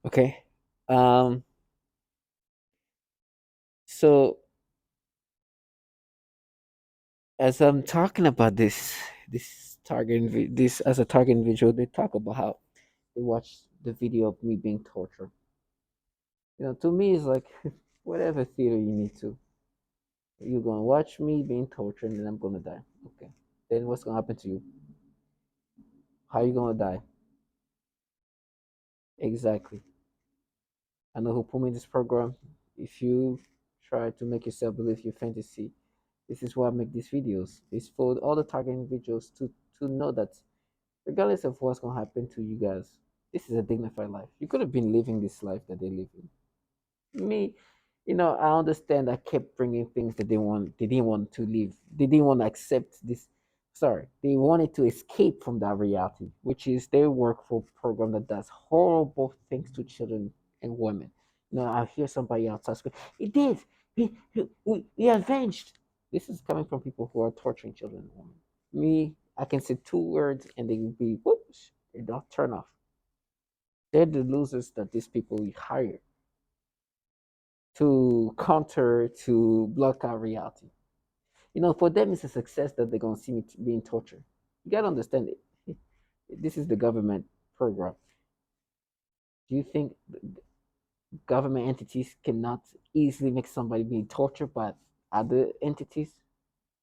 Okay. Um. So as I'm talking about this as a target individual, they talk about how they watch the video of me being tortured. To me, it's like whatever theater you need to. You're gonna watch me being tortured, and then I'm gonna die. Okay. Then what's gonna happen to you? How you gonna die? Exactly. I know who put me in this program. If you try to make yourself believe your fantasy, this is why I make these videos. It's for all the target individuals to know that regardless of what's gonna happen to you guys, this is a dignified life. You could have been living this life that they live in. Me, I understand. I kept bringing things that they didn't want to live. They didn't want to accept this. Sorry, they wanted to escape from that reality, which is they work for a program that does horrible things to children and women. I hear somebody outside scream, "It did. We avenged." This is coming from people who are torturing children and women. Me, I can say two words and they will be whoops, they don't turn off. They're the losers that these people hire to counter, to block out reality. For them, it's a success that they're gonna see me being tortured. You gotta understand it. This is the government program. Do you think government entities cannot easily make somebody being tortured by other entities?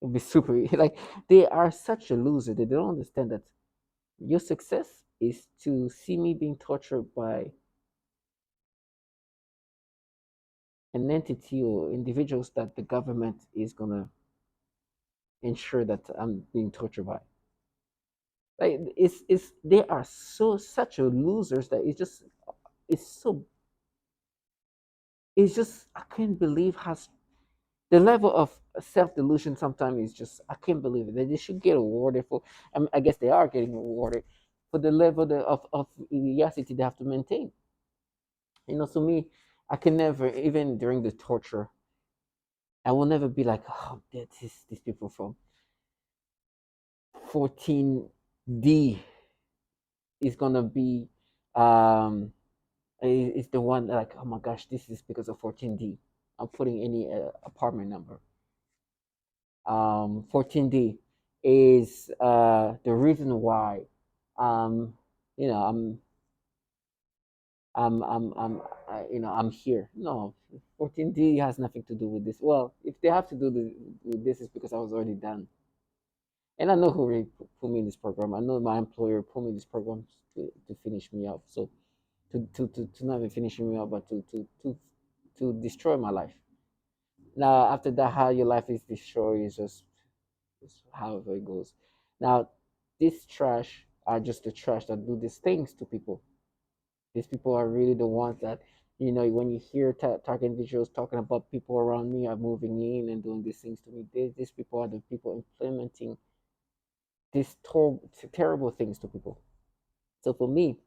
It'd be super like they are such a loser that they don't understand that your success is to see me being tortured by an entity or individuals that the government is gonna ensure that I'm being tortured by. Like it's they are so such a losers that it's so it's just I can't believe how the level of self delusion sometimes is just I can't believe it. They should get awarded for. I guess they are getting awarded for the level of idiocity they have to maintain. To me, I can never even during the torture. I will never be like, oh, these people from 14D is gonna be um is the one like, oh my gosh, this is because of 14D. I'm putting any apartment number. 14D is the reason why um you know I'm here. No, 14D has nothing to do with this. Well, if they have to do with this, is because I was already done. And I know who really put me in this program. I know my employer put me in this program to finish me up. So to not even finishing me up, but to destroy my life. Now after that, how your life is destroyed is just however it goes. Now this trash are just the trash that do these things to people. These people are really the ones that when you hear target individuals talking about people around me are moving in and doing these things to me. These people are the people implementing these terrible things to people. So for me,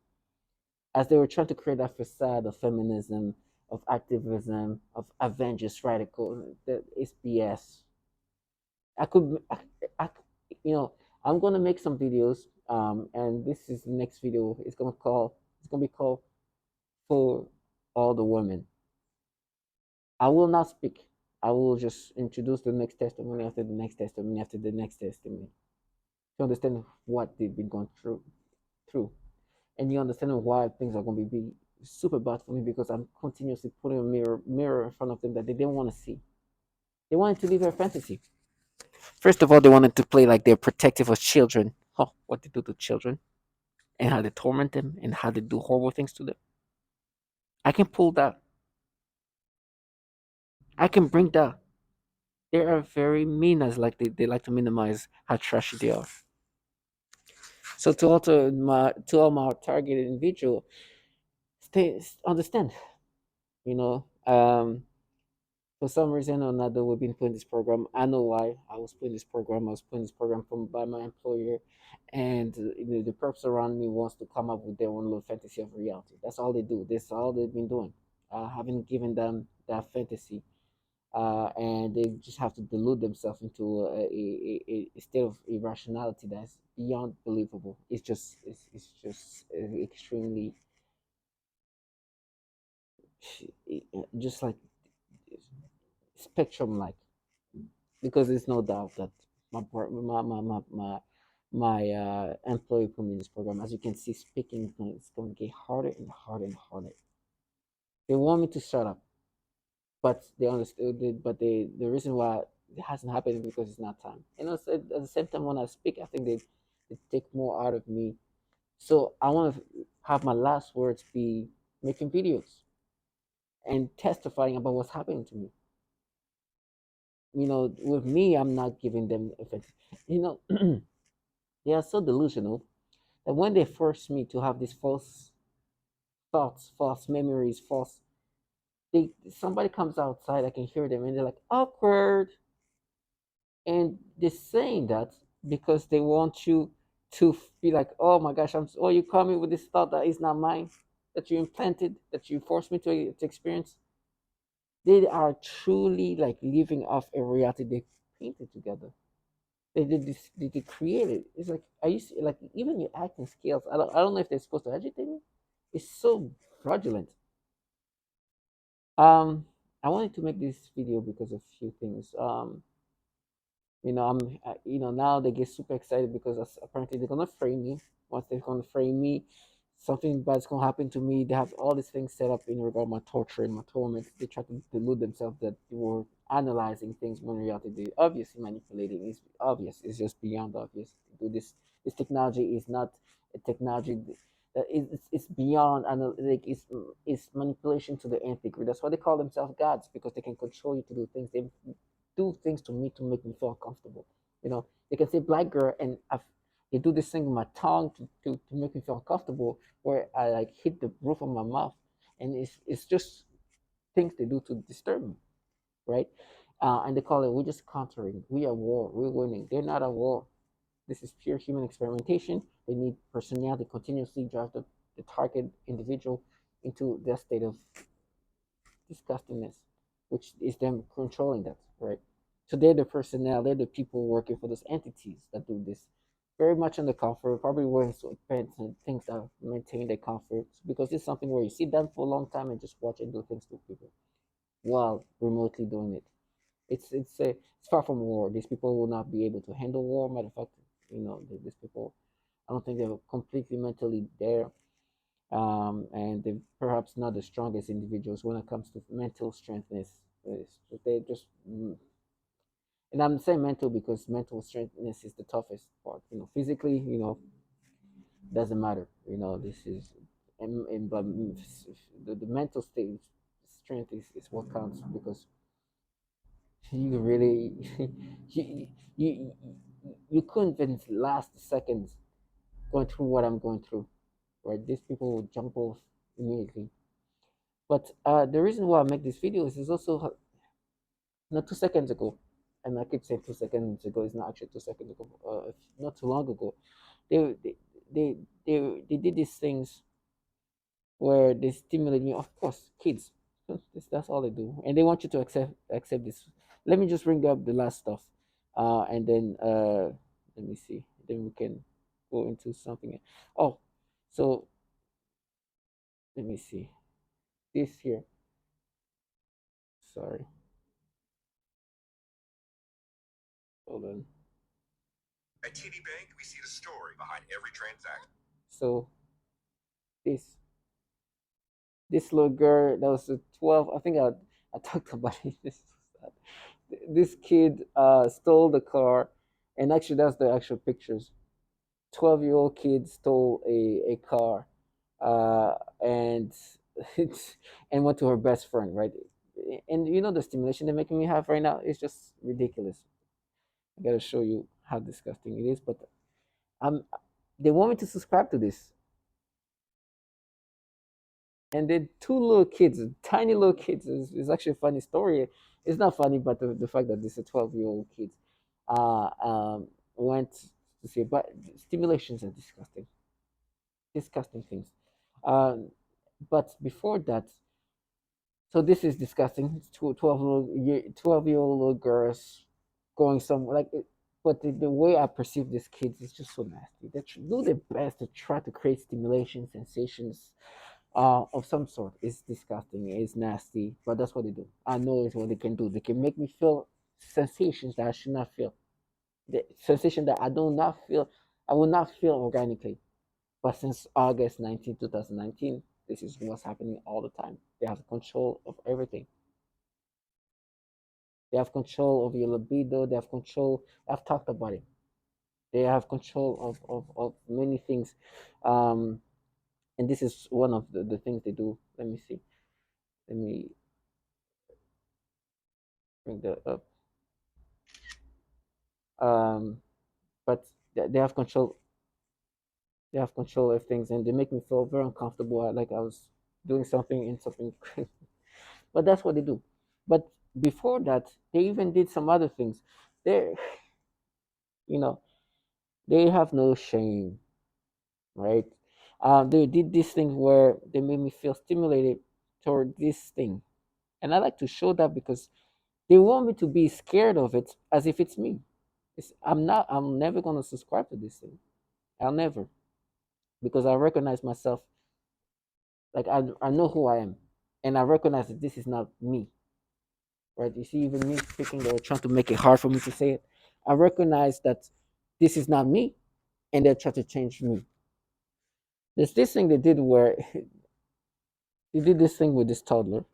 as they were trying to create that facade of feminism, of activism, of Avengers radical, that is BS. I could, I, you know, I'm gonna make some videos, and this is the next video. It's gonna be called "For All the Women." I will not speak. I will just introduce the next testimony after the next testimony after the next testimony to understand what they've been going through. And you understand why things are going to be super bad for me because I'm continuously putting a mirror in front of them that they didn't want to see. They wanted to live their fantasy. First of all, they wanted to play like they're protective of children. Oh, what they do to children and how they torment them and how they do horrible things to them. I can pull that. I can bring that. They are very mean as like they like to minimize how trashy they are. So to all my targeted individual, stay understand. You know, for some reason or another, we've been putting this program. I know why I was putting this program. I was putting this program from by my employer, and the perps around me wants to come up with their own little fantasy of reality. That's all they do. That's all they've been doing. I haven't given them that fantasy, and they just have to delude themselves into a state of irrationality that's beyond believable. It's just extremely just like spectrum like, because there's no doubt that my employee put me in this program. As you can see, speaking is going to get harder and harder and harder. They want me to shut up, but they understood it. But the reason why it hasn't happened is because it's not time. And also, at the same time, when I speak, I think they take more out of me. So I want to have my last words be making videos and testifying about what's happening to me. With me, I'm not giving them effects. You know, they are so delusional that when they force me to have these false thoughts, false memories, false, somebody comes outside, I can hear them, and they're like awkward, and they're saying that because they want you to be like, oh my gosh, oh, you call me with this thought that is not mine, that you implanted, that you forced me to experience. They are truly like living off a reality they painted together. They did this. They created. It's like I used to, like even your acting skills. I don't know if they're supposed to agitate me. It's so fraudulent. Um, I wanted to make this video because of a few things. Now they get super excited because apparently they're gonna frame me. Once they're gonna frame me, something bad's gonna happen to me. They have all these things set up in regard to my torture and my torment. They try to delude themselves that they were analyzing things when in reality they're obviously manipulating. It's obvious. It's just beyond obvious. This technology is not a technology that it's beyond analytic. It's manipulation to the nth degree. That's why they call themselves gods, because they can control you to do things. They do things to me to make me feel uncomfortable. They can say black girl, and they do this thing with my tongue to make me feel uncomfortable, where I like hit the roof of my mouth, and it's just things they do to disturb me, right? And they call it, we're just countering, we are war, we're winning. They're not at war. This is pure human experimentation. They need personnel to continuously drive the target individual into their state of disgustingness, which is them controlling that, right? So they're the personnel, they're the people working for those entities that do this. Very much in the comfort, probably wearing sweatpants and things that maintain their comfort, because it's something where you sit down for a long time and just watch and do things to people while remotely doing it. It's far from war. These people will not be able to handle war. Matter of fact, these people, I don't think they're completely mentally there, and they're perhaps not the strongest individuals when it comes to mental strengthness. They just, and I'm saying mental because mental strengthness is the toughest part. Physically, doesn't matter. This is, but the mental state strength is what counts, because you really you, you you couldn't even last seconds going through what I'm going through. Right, these people will jump off immediately. But the reason why I make this video is also not 2 seconds ago, and I keep saying 2 seconds ago. It's not actually 2 seconds ago. Not too long ago, they they they they did these things where they stimulate me. Of course, kids. That's all they do, and they want you to accept this. Let me just bring up the last stuff, and then let me see. Then we can go into something. Oh, so let me see this here. Sorry, hold on. At TD Bank, we see the story behind every transaction. So this this little girl that was a 12. I think I talked about it. This kid stole the car, and actually that's the actual pictures. 12-year-old kid stole a car, and it's and went to her best friend, right? And the stimulation they're making me have right now is just ridiculous. I gotta show you how disgusting it is, but I'm they want me to subscribe to this. And then two little kids, tiny little kids, is actually a funny story. It's not funny, but the fact that this is a 12-year-old kid uh, um, went to see, but stimulations are disgusting, disgusting things. Um, but before that, so this is disgusting. It's 12-year-old little girls going somewhere like it, but the way I perceive these kids is just so nasty. They do their best to try to create stimulation, sensations, of some sort. It's disgusting. It's nasty, but that's what they do. I know it's what they can do. They can make me feel sensations that I should not feel. The sensation that I do not feel, I will not feel organically. But since August 19, 2019, this is what's happening all the time. They have control of everything. They have control of your libido. They have control. I've talked about it. They have control of many things. Um, and this is one of the things they do. Let me see. Let me bring that up. Um, but they have control. They have control of things, and they make me feel very uncomfortable. Like I was doing something in something crazy. But that's what they do. But before that, they even did some other things. They, you know, they have no shame, right? They did this thing where they made me feel stimulated toward this thing, and I like to show that because they want me to be scared of it as if it's me. I'm not. I'm never gonna subscribe to this thing. I'll never, because I recognize myself. Like I know who I am, and I recognize that this is not me. Right? You see, even me speaking, they're trying to make it hard for me to say it. I recognize that this is not me, and they're trying to change me. There's this thing they did where they did this thing with this toddler,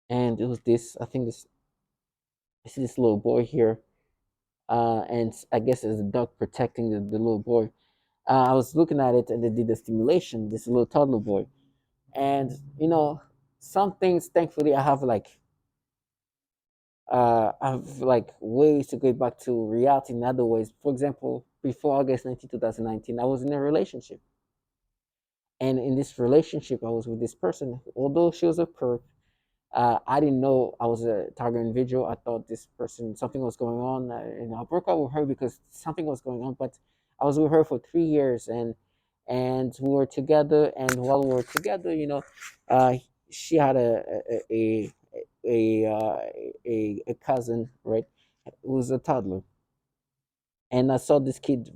and it was this. I think this little boy here, and I guess it's a dog protecting the little boy. I was looking at it, and they did the stimulation. This little toddler boy, and some things. Thankfully, I have like ways to get back to reality in other ways. For example, before August 19, 2019, I was in a relationship. And in this relationship, I was with this person. Although she was a perp, I didn't know I was a target individual. I thought this person, something was going on. And I broke up with her because something was going on. But I was with her for 3 years, and we were together. And while we were together, uh, she had a, uh, a cousin, right, who was a toddler, and I saw this kid,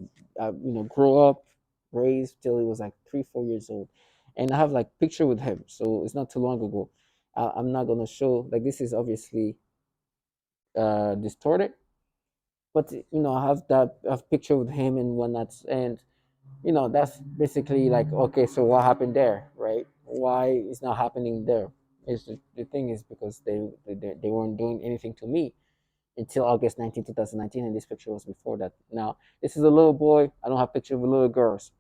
grow up, raised till he was like 3, 4 years old, and I have like picture with him, so it's not too long ago. I'm not gonna show, like, this is obviously distorted, but I have picture with him and whatnot, and that's basically like, okay, so what happened there, right? Why it's not happening there? Is the thing is because they weren't doing anything to me until August 19, 2019, and this picture was before that. Now, this is a little boy. I don't have picture of a little girls,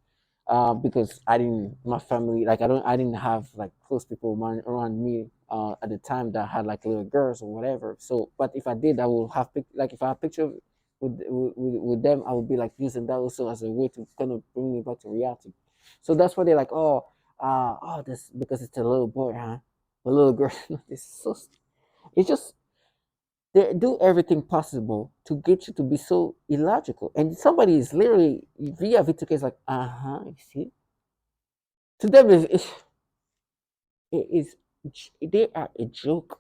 because I didn't, my family, like, I didn't have like close people around me at the time that had like little girls or whatever. So, but if I did, I would have like if I have picture with them, I would be like using that also as a way to kind of bring me back to reality. So that's why they're like, this because it's a little boy, huh? A little girl. It's so, it's just, they do everything possible to get you to be so illogical. And somebody is literally via VTK is like, you see, to them it is, they are a joke.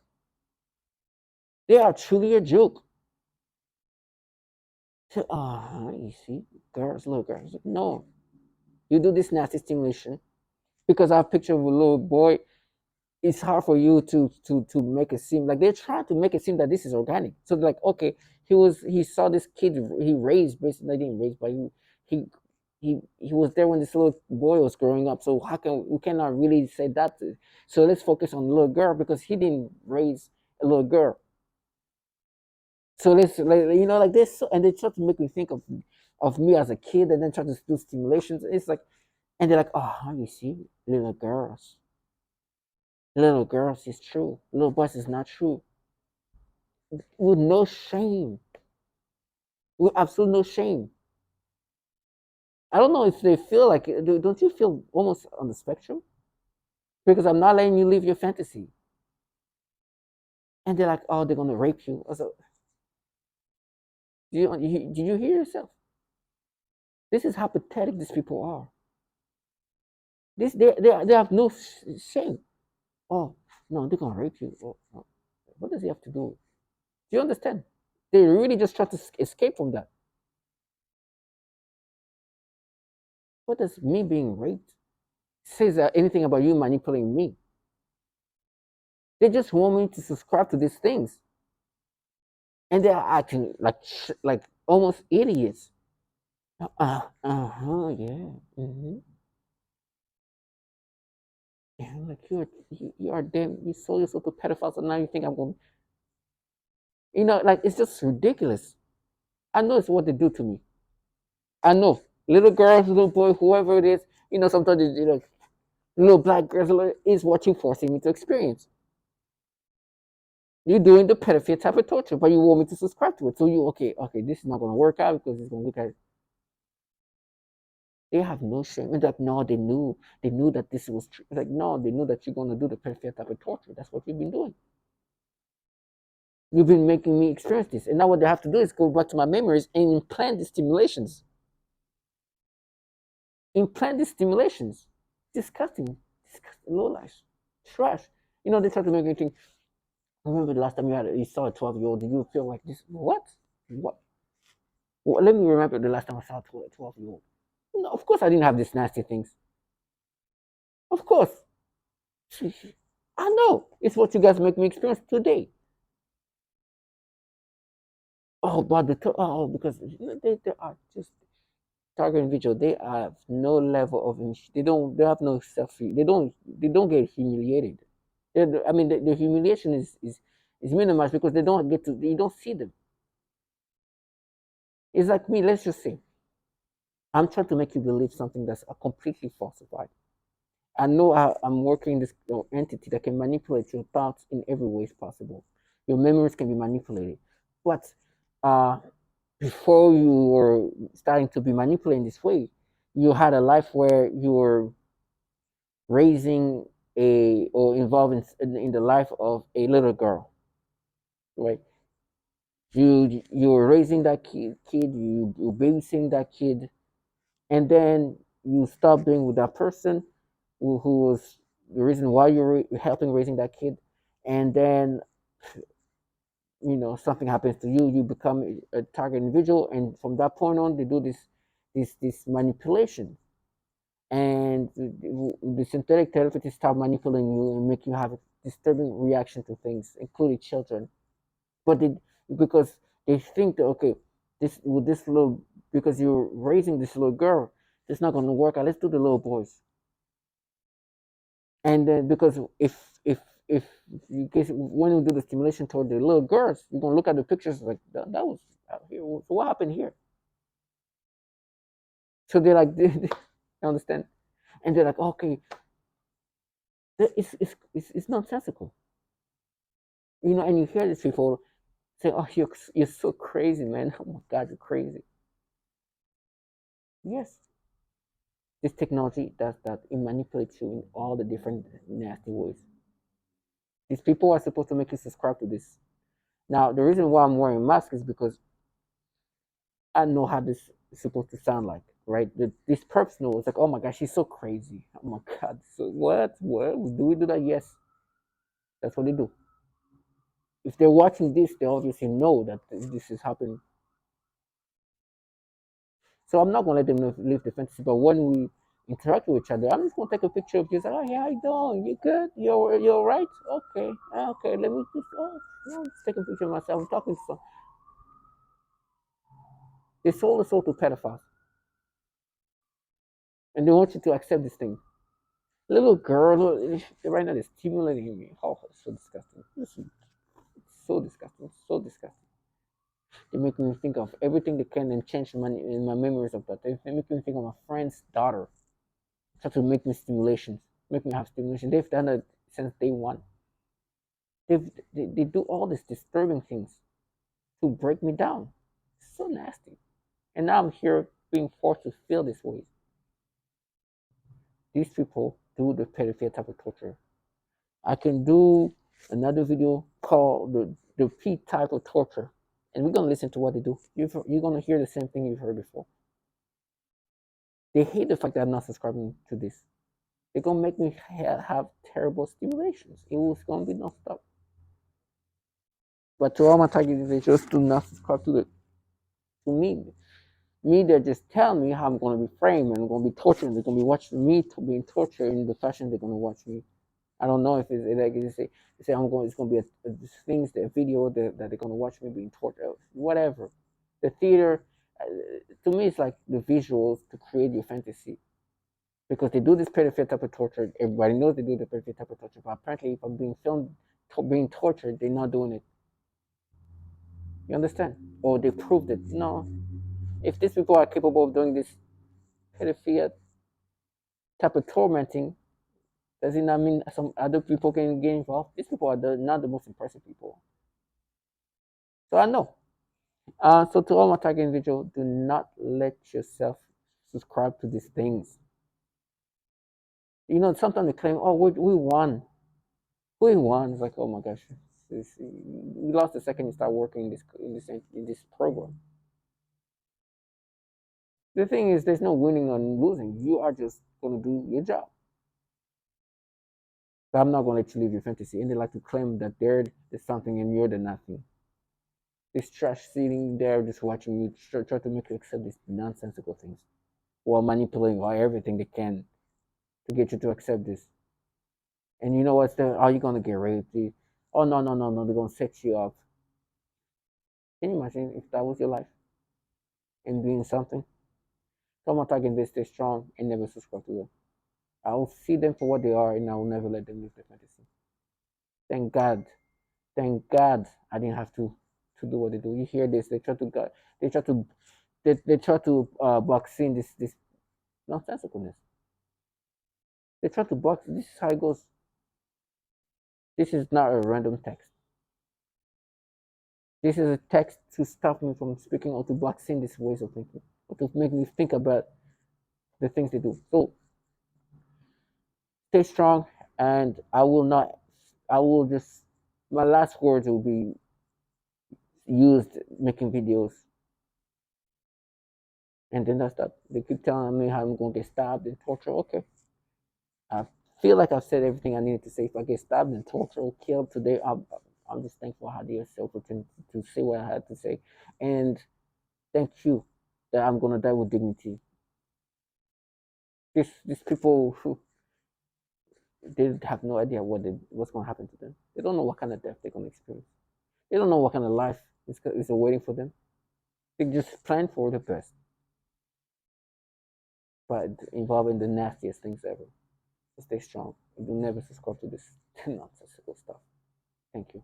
They are truly a joke. So, you see, girls, little girls. No, you do this nasty stimulation because I have a picture of a little boy. It's hard for you to make it seem like they're trying to make it seem that this is organic. So they're like, okay, he saw this kid he raised, basically, didn't raise, but he he was there when this little boy was growing up. So how can we cannot really say that? So let's focus on the little girl because he didn't raise a little girl. So let's, like, like this, and they try to make me think of me as a kid, and then try to do stimulations. It's like, and they're like, you see, little girls is true, little boys is not true, with no shame, with absolute no shame. I don't know if they feel like, don't you feel almost on the spectrum? Because I'm not letting you live your fantasy, and they're like, oh, they're gonna rape you. I was like, did you hear yourself? This is how pathetic these people are. They have no shame. Oh, no, they're gonna rape you. Oh, no. What does he have to do? Do you understand? They really just try to escape from that. What does me being raped says anything about you manipulating me? They just want me to subscribe to these things, and they're acting like almost idiots. Yeah. Yeah, I'm like you are damn. You sold yourself to pedophiles, and now you think I'm going. Like it's just ridiculous. I know it's what they do to me. I know little girls, little boy, whoever it is. Sometimes little black girls is watching, forcing me to experience. You're doing the pedophile type of torture, but you want me to subscribe to it. So okay, this is not going to work out because it's going to look at. They have no shame. And like, no, they knew that this was true. Like, no, they knew that you're going to do the pedophile type of torture. That's what you've been doing. You've been making me experience this. And now what they have to do is go back to my memories and implant the stimulations. Implant the stimulations. Disgusting. Disgusting. Low life. Trash. They try to make me think. I remember the last time you saw a 12-year-old, did you feel like this? What? What? Well, let me remember the last time I saw a 12-year-old. No, of course I didn't have these nasty things. Of course. I know. It's what you guys make me experience today. Oh, but because they are just target individual. They have no level of they have no self. They don't get humiliated. I mean, the humiliation is minimized because they don't get to. You don't see them. It's like me. Let's just say I'm trying to make you believe something that's completely falsified. I know I'm working this entity that can manipulate your thoughts in every way possible. Your memories can be manipulated, but uh, before you were starting to be manipulated in this way, you had a life where you were raising or involved in the life of a little girl, right? You were raising that kid, you babysitting that kid, and then you stop being with that person who was the reason why you're helping raising that kid, and then something happens to you, you become a target individual, and from that point on they do this manipulation, and the synthetic therapists start manipulating you and make you have a disturbing reaction to things, including children. But because they think that, okay, this with this little, because you're raising this little girl, it's not going to work out. Let's do the little boys. And then because if you guess when you do the stimulation toward the little girls, you're gonna look at the pictures like that was out here. So what happened here? So they're like, they understand, and they're like, okay, it's nonsensical, And you hear these people say, oh, you're so crazy, man. Oh my God, you're crazy. Yes, this technology does that. It manipulates you in all the different nasty ways. These people are supposed to make you subscribe to this. Now, the reason why I'm wearing a mask is because I know how this is supposed to sound like, right? This perps know. It's like, oh my gosh, she's so crazy. Oh my God. So what? What? Do we do that? Yes. That's what they do. If they're watching this, they obviously know that this is happening. So I'm not gonna let them live the fantasy. But when we interact with each other, I'm just gonna take a picture of you. Say, oh, yeah, how you doing? You good? You're right? Okay. Okay. Let me just just take a picture of myself. I'm talking to some. They sold us all to pedophiles, and they want you to accept this thing. Little girl, right now they're stimulating me. Oh, it's so disgusting. It's so disgusting. So disgusting. They make me think of everything they can and change in my memories of that. They make me think of my friend's daughter. Try to make me stimulations, make me have stimulation. They've done it since day one. They do all these disturbing things to break me down. It's so nasty. And now I'm here being forced to feel this way. These people do the pedophile type of torture. I can do another video called the P type of torture, and we're gonna listen to what they do. You're gonna hear the same thing you've heard before. They hate the fact that I'm not subscribing to this. They're gonna make me have terrible stimulations. It was gonna be non-stop. But to all my target individuals, do not subscribe to me. Me, they just tell me how I'm going to be framed and I'm going to be tortured. They're going to be watching me being tortured in the fashion they're going to watch me. I don't know if it's like they say I'm going. It's going to be this things, the video that they're going to watch me being tortured, whatever. The theater, to me, it's like the visuals to create your fantasy because they do this pedophile type of torture. Everybody knows they do the pedophile type of torture, but apparently, if I'm being filmed being tortured, they're not doing it. You understand? Or they proved it. No, if these people are capable of doing this pedophile type of tormenting, does it not mean some other people can get involved? These people are not the most impressive people. So I know. So to all my target individual, do not let yourself subscribe to these things. You know, sometimes they claim, "Oh, we won. We won." It's like, oh my gosh, you lost the second you start working in this program. The thing is, there's no winning or losing. You are just going to do your job. But I'm not going to let you live your fantasy. And they like to claim that there's something and you're the nothing. This trash sitting there just watching you try to make you accept these nonsensical things while manipulating everything they can to get you to accept this. And you know what's the? Are you gonna get raped? Oh no no no no! They're gonna set you up. Can you imagine if that was your life and doing something? Someone talking this, stay strong and never subscribe to them. I will see them for what they are, and I will never let them live their fantasy. Thank God, thank God, I didn't have to do what they do. You hear this? They try to, they try to box in this nonsensicalness. They try to box. This is how it goes. This is not a random text. This is a text to stop me from speaking or to box in these ways of thinking or to make me think about the things they do. So stay strong, and I will not. I will just. My last words will be used making videos, and then that's that. They keep telling me how I'm gonna get stabbed and tortured. Okay, I feel like I've said everything I needed to say. If I get stabbed and tortured or killed today, I'm just thankful I had the opportunity to say what I had to say, and thank you that I'm gonna die with dignity. These people who they have no idea what's gonna happen to them. They don't know what kind of death they're gonna experience. They don't know what kind of life is waiting for them. They just plan for the best, but involving the nastiest things ever. So stay strong. Do never subscribe to this nonsensical stuff. Thank you.